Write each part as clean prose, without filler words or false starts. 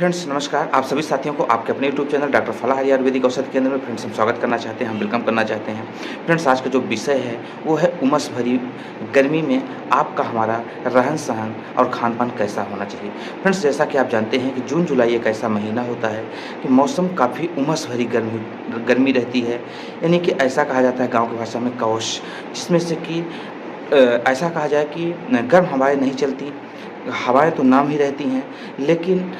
Friends नमस्कार। आप सभी साथियों को आपके अपने यूट्यूब चैनल डॉक्टर फलाहारी आयुर्वेदिक औषधि केंद्र में फ्रेंड्स हम स्वागत करना चाहते हैं, हम वेलकम करना चाहते हैं। फ्रेंड्स आज का जो विषय है वो है उमस भरी गर्मी में आपका हमारा रहन-सहन और खान-पान कैसा होना चाहिए। फ्रेंड्स जैसा कि आप जानते हैं कि जून जुलाई एक ऐसा महीना होता है कि मौसम काफ़ी उमस भरी गर्मी गर्मी रहती है, यानी कि ऐसा कहा जाता है गाँव की भाषा में कौश, जिसमें से कि ऐसा कहा जाए कि गर्म हवाएँ नहीं चलती, हवाएँ तो नाम ही रहती हैं, लेकिन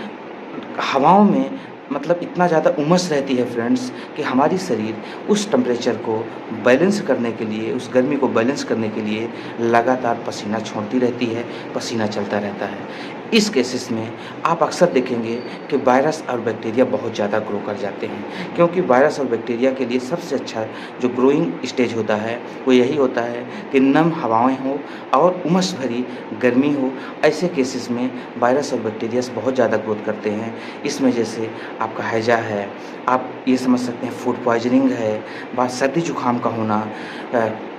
हवाओं में मतलब इतना ज़्यादा उमस रहती है फ्रेंड्स कि हमारी शरीर उस टेम्परेचर को बैलेंस करने के लिए, उस गर्मी को बैलेंस करने के लिए लगातार पसीना छोड़ती रहती है, पसीना चलता रहता है। इस केसेस में आप अक्सर देखेंगे कि वायरस और बैक्टीरिया बहुत ज़्यादा ग्रो कर जाते हैं, क्योंकि वायरस और बैक्टीरिया के लिए सबसे अच्छा जो ग्रोइंग स्टेज होता है वो यही होता है कि नम हवाएँ हों और उमस भरी गर्मी हो। ऐसे केसेस में वायरस और बैक्टीरियास बहुत ज़्यादा ग्रोथ करते हैं। इसमें जैसे आपका हैजा है, आप ये समझ सकते हैं फूड पॉइज़निंग है, बात सर्दी जुकाम का होना,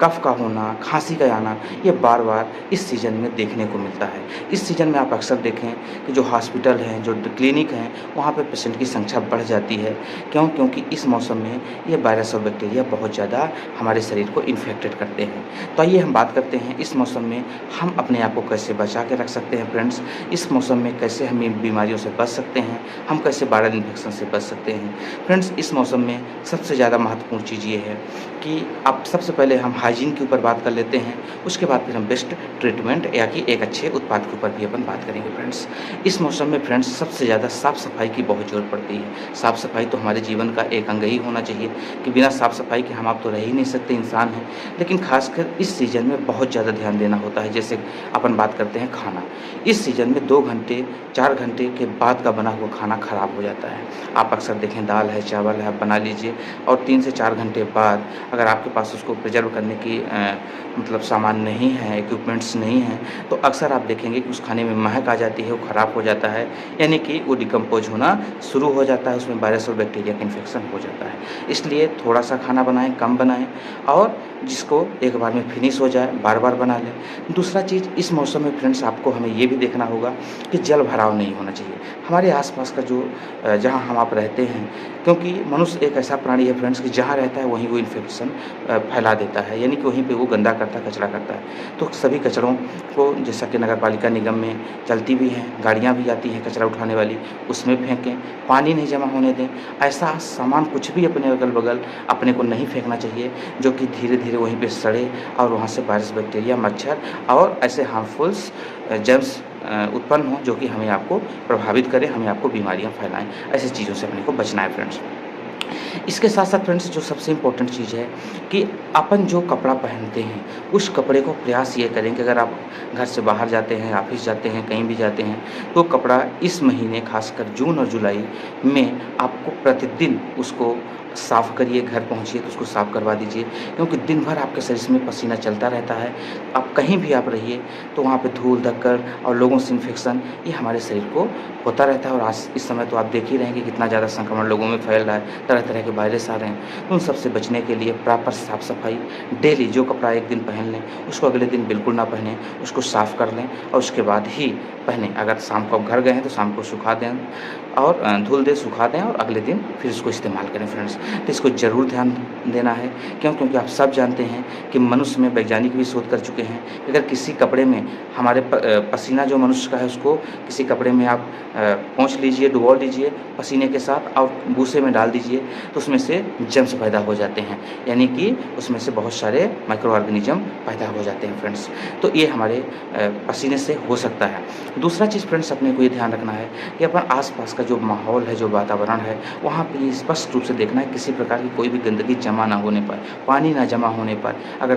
कफ़ का होना, खाँसी का आना, ये बार-बार इस सीज़न में देखने को मिलता है। इस सीज़न में आप अक्सर देखें कि जो हॉस्पिटल हैं, जो क्लिनिक हैं, वहाँ पे पेशेंट की संख्या बढ़ जाती है। क्यों? क्योंकि इस मौसम में ये वायरस और बैक्टीरिया बहुत ज़्यादा हमारे शरीर को इन्फेक्टेड करते हैं। तो आइए हम बात करते हैं इस मौसम में हम अपने आप को कैसे बचा के रख सकते हैं फ्रेंड्स। इस मौसम में कैसे हम इन बीमारियों से बच सकते हैं, हम कैसे वायरल इन्फेक्शन से बच सकते हैं। फ्रेंड्स इस मौसम में सबसे ज़्यादा महत्वपूर्ण चीज़ ये है कि आप सबसे पहले हम हाइजीन के ऊपर बात कर लेते हैं, उसके बाद फिर हम बेस्ट ट्रीटमेंट या कि एक अच्छे उत्पाद के ऊपर भी अपन बात करेंगे फ्रेंड्स। इस मौसम में फ्रेंड्स सबसे ज़्यादा साफ़-सफ़ाई की बहुत ज़रूरत पड़ती है। साफ़-सफ़ाई तो हमारे जीवन का एक अंग ही होना चाहिए कि बिना साफ़-सफ़ाई के हम आप तो रह ही नहीं सकते, इंसान हैं। लेकिन ख़ासकर इस सीज़न में बहुत ज़्यादा ध्यान देना होता है। जैसे अपन बात करते हैं खाना, इस सीज़न में 2 घंटे 4 घंटे के बाद का बना हुआ खाना ख़राब हो जाता है। आप अक्सर देखें दाल है, चावल है, आप बना लीजिए और 3 से 4 घंटे बाद अगर आपके पास उसको प्रिज़र्व करने की मतलब सामान नहीं है, इक्विपमेंट्स नहीं हैं, तो अक्सर आप देखेंगे कि उस खाने में महक आ जाती है, वो ख़राब हो जाता है, यानी कि वो डिकम्पोज़ होना शुरू हो जाता है, उसमें वायरस और बैक्टीरिया का इन्फेक्शन हो जाता है। इसलिए थोड़ा-सा खाना बनाएँ, कम बनाएँ और जिसको एक बार में फिनिश हो जाए, बार-बार बना लें। दूसरा चीज़ इस मौसम में फ्रेंड्स आपको हमें ये भी देखना होगा कि जल भराव नहीं होना चाहिए। हमारे आस-पास का जो जहाँ हम आप रहते हैं, क्योंकि मनुष्य एक ऐसा प्राणी है फ्रेंड्स कि जहाँ रहता है वहीं वो इन्फेक्शन फैला देता है, यानी कि वहीं पे वो गंदा करता है, कचरा करता है। तो सभी कचरों को जैसा कि नगर पालिका निगम में चलती भी हैं, गाड़ियाँ भी आती हैं कचरा उठाने वाली, उसमें फेंकें, पानी नहीं जमा होने दें। ऐसा सामान कुछ भी अपने अगल-बगल अपने को नहीं फेंकना चाहिए, जो कि धीरे-धीरे वहीं पे सड़े और वहाँ से वायरस, बैक्टीरिया, मच्छर और ऐसे हार्मफुल्स जर्म्स उत्पन्न हों, जो कि हमें आपको प्रभावित करें, हमें आपको बीमारियाँ फैलाएँ। ऐसी चीज़ों से अपने को बचना है फ्रेंड्स। इसके साथ-साथ फ्रेंड्स जो सबसे इम्पोर्टेंट चीज़ है कि अपन जो कपड़ा पहनते हैं, उस कपड़े को प्रयास ये करें कि अगर आप घर से बाहर जाते हैं, ऑफ़िस जाते हैं, कहीं भी जाते हैं, तो कपड़ा इस महीने ख़ासकर जून और जुलाई में आपको प्रतिदिन उसको साफ़ करिए, घर पहुँचिए तो उसको साफ़ करवा दीजिए, क्योंकि दिन भर आपके शरीर में पसीना चलता रहता है। आप कहीं भी आप रहिए तो वहाँ पे धूल-धक्कड़ और लोगों से इन्फेक्शन ये हमारे शरीर को होता रहता है और आज इस समय तो आप देख ही रहे हैं कि कितना ज़्यादा संक्रमण लोगों में फैल रहा है, तरह-तरह के वायरस आ रहे हैं। तो उन सब से बचने के लिए प्रॉपर साफ़-सफ़ाई डेली जो कपड़ा एक दिन पहन लें, उसको अगले दिन बिल्कुल ना पहनें, उसको साफ़ कर लें और उसके बाद ही पहनें। अगर शाम को आप घर गए हैं तो शाम को सुखा दें और धुल दें, सुखा दें और अगले दिन फिर उसको इस्तेमाल करें फ्रेंड्स। तो इसको ज़रूर ध्यान देना है। क्यों? क्योंकि आप सब जानते हैं कि मनुष्य में वैज्ञानिक भी शोध कर चुके हैं कि अगर किसी कपड़े में हमारे पसीना जो मनुष्य का है उसको किसी कपड़े में आप पोंछ लीजिए, डुबो लीजिए पसीने के साथ और भूसे में डाल दीजिए तो उसमें से जर्म्स पैदा हो जाते हैं, यानी कि उसमें से बहुत सारे माइक्रो ऑर्गेनिज़्म पैदा हो जाते हैं फ्रेंड्स। तो ये हमारे पसीने से हो सकता है। दूसरा चीज़ फ्रेंड्स अपने को ये ध्यान रखना है कि अपन आस-पास का जो माहौल है, जो वातावरण है, वहाँ पे ये स्पष्ट रूप से देखना है किसी प्रकार की कोई भी गंदगी जमा ना होने पर, पानी ना जमा होने पर। अगर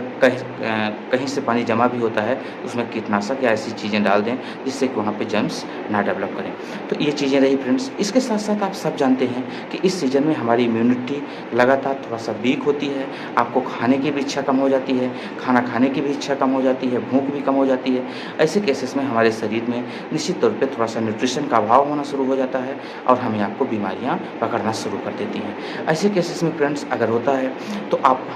कहीं से पानी जमा भी होता है, उसमें कीटनाशक या ऐसी चीज़ें डाल दें, जिससे कि वहाँ पे जर्म्स ना डेवलप करें। तो ये चीज़ें रही फ्रेंड्स। इसके साथ-साथ आप सब जानते हैं कि इस सीज़न में हमारी इम्यूनिटी लगातार थोड़ा-सा वीक होती है। आपको खाने की भी इच्छा कम हो जाती है, खाना खाने की भी इच्छा कम हो जाती है, भूख भी कम हो जाती है। ऐसे केसेस में हमारे शरीर में निश्चित तौर पे थोड़ा-सा न्यूट्रिशन का अभाव होना शुरू हो जाता है और हमें आपको बीमारियाँ पकड़ना शुरू कर देती हैं। ऐसे केसेस में फ्रेंड्स अगर होता है तो आप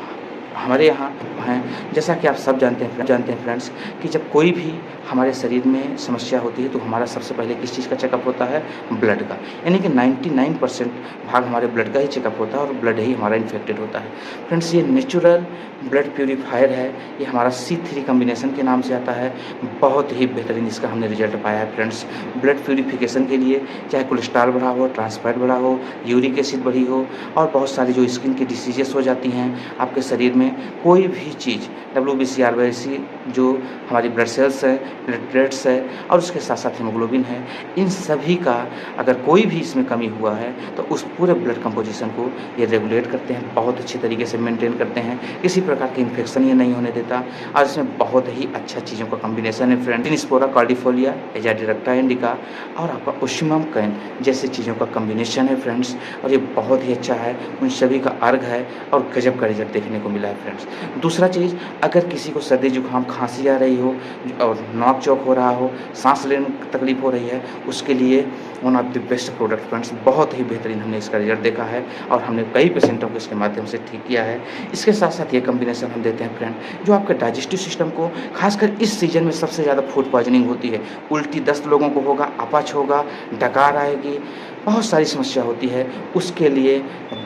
हमारे यहाँ हैं, जैसा कि आप सब जानते हैं फ्रेंड्स कि जब कोई भी हमारे शरीर में समस्या होती है तो हमारा सबसे पहले किस चीज़ का चेकअप होता है? ब्लड का। यानी कि 99% भाग हमारे ब्लड का ही चेकअप होता है और ब्लड ही हमारा इन्फेक्टेड होता है। फ्रेंड्स, ये नेचुरल ब्लड प्यूरीफायर है, ये हमारा C3 कॉम्बिनेशन के नाम से आता है। बहुत ही बेहतरीन इसका हमने रिजल्ट पाया है फ्रेंड्स। ब्लड प्यूरीफिकेशन के लिए चाहे कोलेस्ट्रॉल बढ़ा हो, ट्रांसफैट बढ़ा हो, यूरिक एसिड बढ़ी हो और बहुत सारी जो स्किन की डिसीजेस हो जाती हैं आपके शरीर में, कोई भी चीज़ WBC, RBC जो हमारी ब्लड सेल्स है, प्लेटलेट्स है और उसके साथ साथ हीमोग्लोबिन है, इन सभी का अगर कोई भी इसमें कमी हुआ है तो उस पूरे ब्लड कंपोजिशन को ये रेगुलेट करते हैं, बहुत अच्छी तरीके से मेंटेन करते हैं, किसी प्रकार की इन्फेक्शन ये नहीं होने देता और इसमें बहुत ही अच्छा चीज़ों का कॉम्बिनेशन है फ्रेंड। स्पोरा कॉर्डिफोलिया, एजाडिरेक्टा इंडिका और आपका ओशिमम कैन जैसे चीज़ों का कॉम्बिनेशन है फ्रेंड्स और ये बहुत ही अच्छा है, उन सभी का अर्घ है और गजब का रिजल्ट देखने को मिला है फ्रेंड्स। दूसरा चीज़, अगर किसी को सर्दी जुकाम खांसी आ रही हो और नोक चौक हो रहा हो, सांस लेने में तकलीफ हो रही है, उसके लिए one of the best product friends. बहुत ही बेहतरीन हमने इसका रिजल्ट देखा है और हमने कई पेशेंटों को इसके माध्यम से ठीक किया है। इसके साथ साथ ये कॉम्बिनेशन हम देते हैं फ्रेंड जो आपके डाइजेस्टिव सिस्टम को, खासकर इस सीजन में सबसे ज़्यादा फूड पॉइजनिंग होती है, उल्टी दस्त लोगों को होगा, अपच होगा, डकार आएगी, बहुत सारी समस्या होती है, उसके लिए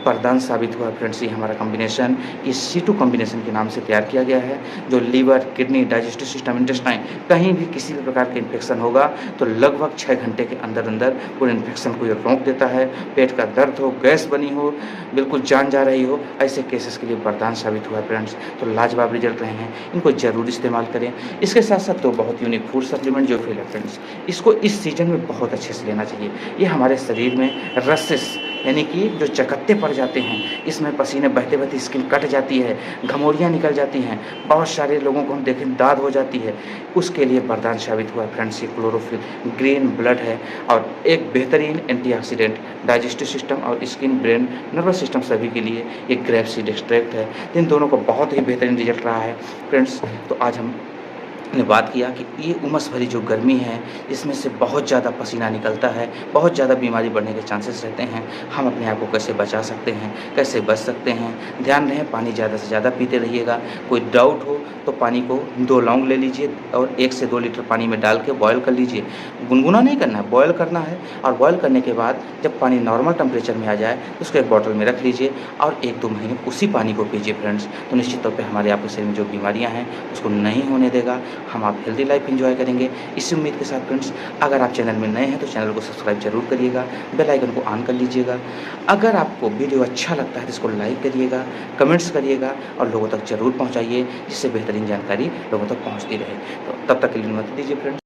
वरदान साबित हुआ फ्रेंड्स। ये हमारा कॉम्बिनेशन ये C2 कॉम्बिनेशन के नाम से तैयार किया गया है, जो liver, kidney, digestive system, intestine कहीं भी किसी भी प्रकार के इन्फेक्शन होगा तो लगभग 6 घंटे के अंदर अंदर पूरे इन्फेक्शन को ये रोक देता है। पेट का दर्द हो, गैस बनी हो, बिल्कुल जान जा रही हो, ऐसे केसेस के लिए वरदान साबित हुआ है फ्रेंड्स। तो लाजवाब रिजल्ट रहे हैं, इनको ज़रूर इस्तेमाल करें। इसके साथ साथ 2 बहुत यूनिक फूड सप्लीमेंट जो फेल है फ्रेंड्स, इसको इस सीजन में बहुत अच्छे से लेना चाहिए। ये हमारे शरीर में रसेस यानी कि जो चकत्ते पड़ जाते हैं, इसमें पसीने बहते बहते स्किन कट जाती है, घमौरियाँ निकल जाती हैं, बहुत सारे लोगों को हम देखें दाद हो जाती है, उसके लिए वरदान साबित हुआ है फ्रेंड्स। ये क्लोरोफिल ग्रीन ब्लड है और एक बेहतरीन एंटीऑक्सीडेंट, डाइजेस्टिव सिस्टम और स्किन, ब्रेन, नर्वस सिस्टम सभी के लिए ये ग्रेप सीड एक्सट्रैक्ट है। इन दोनों का बहुत ही बेहतरीन रिजल्ट रहा है फ्रेंड्स। तो आज हम ने बात किया कि ये उमस भरी जो गर्मी है, इसमें से बहुत ज़्यादा पसीना निकलता है, बहुत ज़्यादा बीमारी बढ़ने के चांसेस रहते हैं। हम अपने आप को कैसे बचा सकते हैं, कैसे बच सकते हैं? ध्यान रहे, पानी ज़्यादा से ज़्यादा पीते रहिएगा। कोई डाउट हो तो पानी को 2 लौंग ले लीजिए और 1 से 2 लीटर पानी में डाल के बॉयल कर लीजिए। गुनगुना नहीं करना है, बॉयल करना है और बॉयल करने के बाद जब पानी नॉर्मल टेम्परेचर में आ जाए तो उसको एक बॉटल में रख लीजिए और 1-2 महीने उसी पानी को पीजिए फ्रेंड्स। तो निश्चित तौर पे हमारे आपके शरीर में जो बीमारियाँ हैं उसको नहीं होने देगा, हम आप हेल्दी लाइफ एंजॉय करेंगे। इसी उम्मीद के साथ फ्रेंड्स, अगर आप चैनल में नए हैं तो चैनल को सब्सक्राइब जरूर करिएगा, बेल आइकन को ऑन कर लीजिएगा। अगर आपको वीडियो अच्छा लगता है तो इसको लाइक करिएगा, कमेंट्स करिएगा और लोगों तक जरूर पहुंचाइए, जिससे बेहतरीन जानकारी लोगों तक पहुंचती रहे। तो तब तक के लिए अनुमति दीजिए फ्रेंड्स।